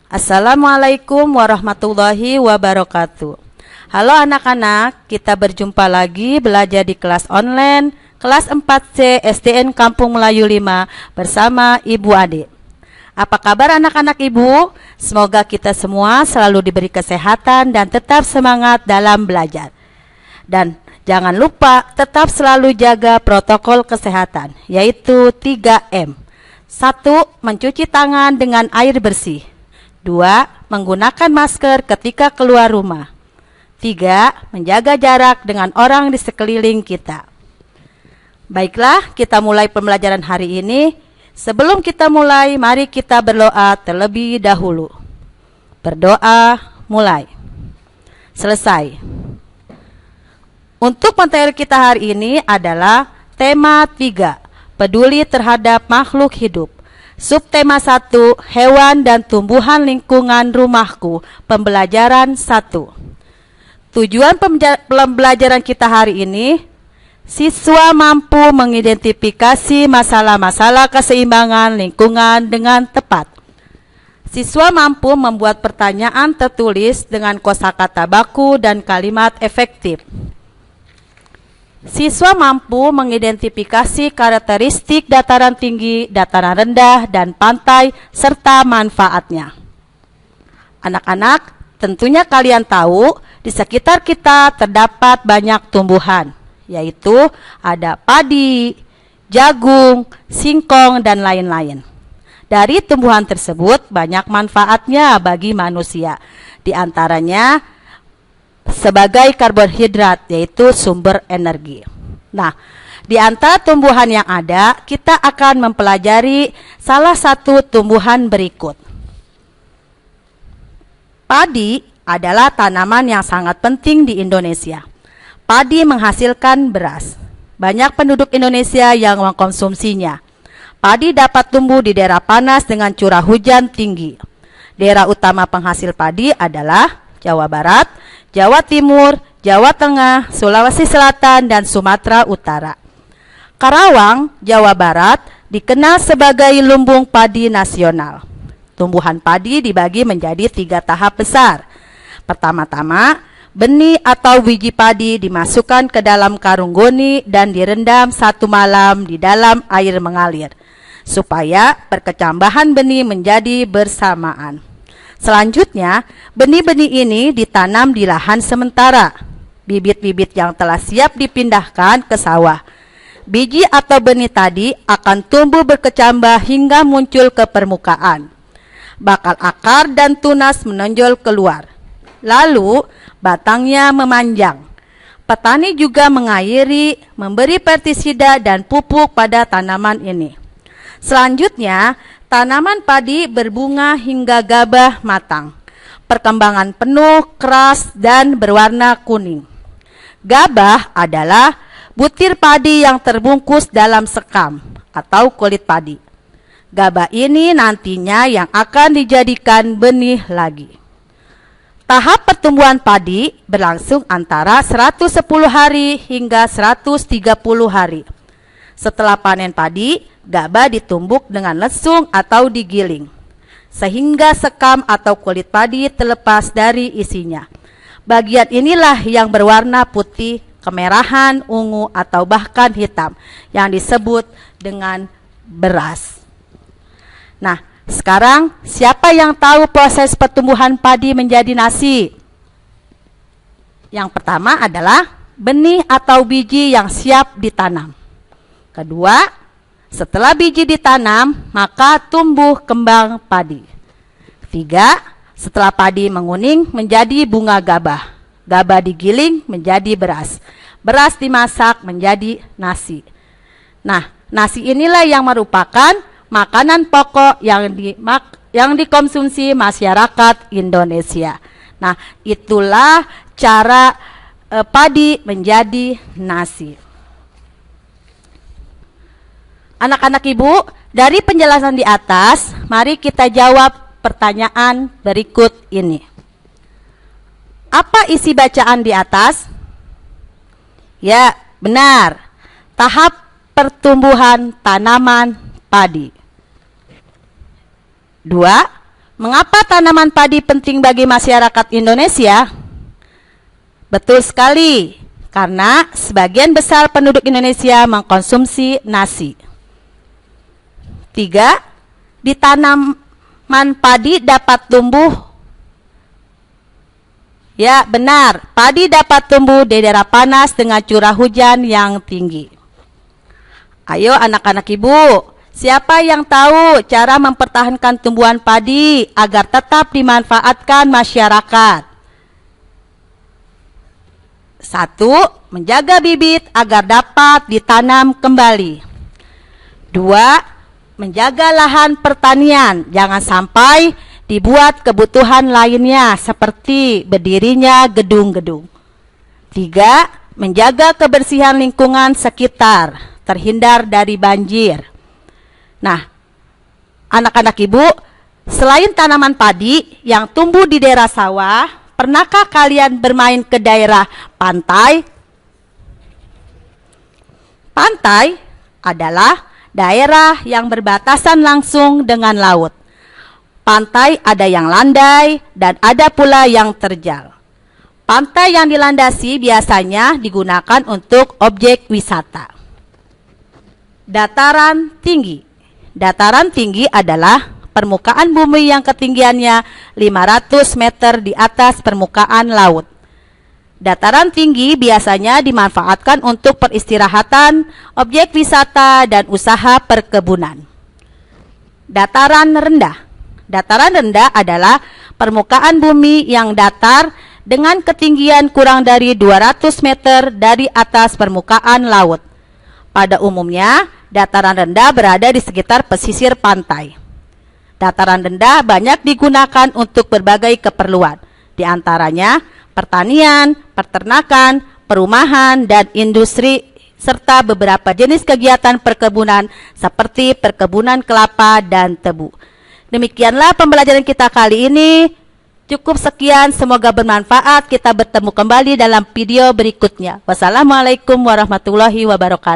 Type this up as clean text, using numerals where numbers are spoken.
Assalamualaikum warahmatullahi wabarakatuh. Halo anak-anak, kita berjumpa lagi belajar di kelas online kelas 4C SDN Kampung Melayu 5 bersama Ibu Ade. Apa kabar anak-anak Ibu? Semoga kita semua selalu diberi kesehatan dan tetap semangat dalam belajar. Dan jangan lupa tetap selalu jaga protokol kesehatan, yaitu 3M. 1. Mencuci tangan dengan air bersih. 2. Menggunakan masker ketika keluar rumah. 3. Menjaga jarak dengan orang di sekeliling kita. Baiklah, kita mulai pembelajaran hari ini. Sebelum kita mulai, mari kita berdoa terlebih dahulu. Berdoa, mulai. Selesai. Untuk materi kita hari ini adalah tema 3, peduli terhadap makhluk hidup. Subtema 1, hewan dan tumbuhan lingkungan rumahku, pembelajaran 1. Tujuan pembelajaran kita hari ini, siswa mampu mengidentifikasi masalah-masalah keseimbangan lingkungan dengan tepat. Siswa mampu membuat pertanyaan tertulis dengan kosakata baku dan kalimat efektif. Siswa mampu mengidentifikasi karakteristik dataran tinggi, dataran rendah, dan pantai, serta manfaatnya. Anak-anak, tentunya kalian tahu di sekitar kita terdapat banyak tumbuhan, yaitu ada padi, jagung, singkong, dan lain-lain. Dari tumbuhan tersebut banyak manfaatnya bagi manusia. Di antaranya sebagai karbohidrat, yaitu sumber energi. Nah, di antara tumbuhan yang ada, kita akan mempelajari salah satu tumbuhan berikut. Padi adalah tanaman yang sangat penting di Indonesia. Padi menghasilkan beras. Banyak penduduk Indonesia yang mengkonsumsinya. Padi dapat tumbuh di daerah panas dengan curah hujan tinggi. Daerah utama penghasil padi adalah Jawa Barat, Jawa Timur, Jawa Tengah, Sulawesi Selatan, dan Sumatera Utara. Karawang, Jawa Barat, dikenal sebagai lumbung padi nasional. Tumbuhan padi dibagi menjadi 3 tahap besar. Pertama-tama, benih atau biji padi dimasukkan ke dalam karung goni dan direndam 1 malam di dalam air mengalir, supaya perkecambahan benih menjadi bersamaan. Selanjutnya, benih-benih ini ditanam di lahan sementara. Bibit-bibit yang telah siap dipindahkan ke sawah. Biji atau benih tadi akan tumbuh berkecambah hingga muncul ke permukaan. Bakal akar dan tunas menonjol keluar. Lalu, batangnya memanjang. Petani juga mengairi, memberi pestisida dan pupuk pada tanaman ini. Selanjutnya, tanaman padi berbunga hingga gabah matang. Perkembangan penuh, keras, dan berwarna kuning. Gabah adalah butir padi yang terbungkus dalam sekam atau kulit padi. Gabah ini nantinya yang akan dijadikan benih lagi. Tahap pertumbuhan padi berlangsung antara 110 hari hingga 130 hari. Setelah panen padi, gabah ditumbuk dengan lesung atau digiling, sehingga sekam atau kulit padi terlepas dari isinya. Bagian inilah yang berwarna putih, kemerahan, ungu, atau bahkan hitam, yang disebut dengan beras. Nah, sekarang siapa yang tahu proses pertumbuhan padi menjadi nasi? Yang pertama adalah benih atau biji yang siap ditanam. Kedua, setelah biji ditanam, maka tumbuh kembang padi. 3. Setelah padi menguning menjadi bunga gabah. Gabah digiling menjadi beras. Beras dimasak menjadi nasi. Nah, nasi inilah yang merupakan makanan pokok yang dikonsumsi masyarakat Indonesia. Nah, itulah cara padi menjadi nasi. Anak-anak Ibu, dari penjelasan di atas, mari kita jawab pertanyaan berikut ini. Apa isi bacaan di atas? Ya, benar. Tahap pertumbuhan tanaman padi. 2. Mengapa tanaman padi penting bagi masyarakat Indonesia? Betul sekali, karena sebagian besar penduduk Indonesia mengkonsumsi nasi. 3. Di tanaman padi dapat tumbuh. Ya, benar. Padi dapat tumbuh di daerah panas dengan curah hujan yang tinggi. Ayo anak-anak ibu, siapa yang tahu cara mempertahankan tumbuhan padi agar tetap dimanfaatkan masyarakat? 1. Menjaga bibit agar dapat ditanam kembali. 2. Menjaga lahan pertanian, jangan sampai dibuat kebutuhan lainnya seperti berdirinya gedung-gedung. 3. Menjaga kebersihan lingkungan sekitar, terhindar dari banjir. Nah, anak-anak ibu, selain tanaman padi yang tumbuh di daerah sawah, pernahkah kalian bermain ke daerah pantai? Pantai adalah daerah yang berbatasan langsung dengan laut. Pantai ada yang landai dan ada pula yang terjal. Pantai yang dilandasi biasanya digunakan untuk objek wisata. Dataran tinggi. Dataran tinggi adalah permukaan bumi yang ketinggiannya 500 meter di atas permukaan laut. Dataran tinggi biasanya dimanfaatkan untuk peristirahatan, objek wisata, dan usaha perkebunan. Dataran rendah. Dataran rendah adalah permukaan bumi yang datar dengan ketinggian kurang dari 200 meter dari atas permukaan laut. Pada umumnya, dataran rendah berada di sekitar pesisir pantai. Dataran rendah banyak digunakan untuk berbagai keperluan, di antaranya pertanian, peternakan, perumahan, dan industri, serta beberapa jenis kegiatan perkebunan seperti perkebunan kelapa dan tebu. Demikianlah pembelajaran kita kali ini. Cukup sekian, semoga bermanfaat. Kita bertemu kembali dalam video berikutnya. Wassalamualaikum warahmatullahi wabarakatuh.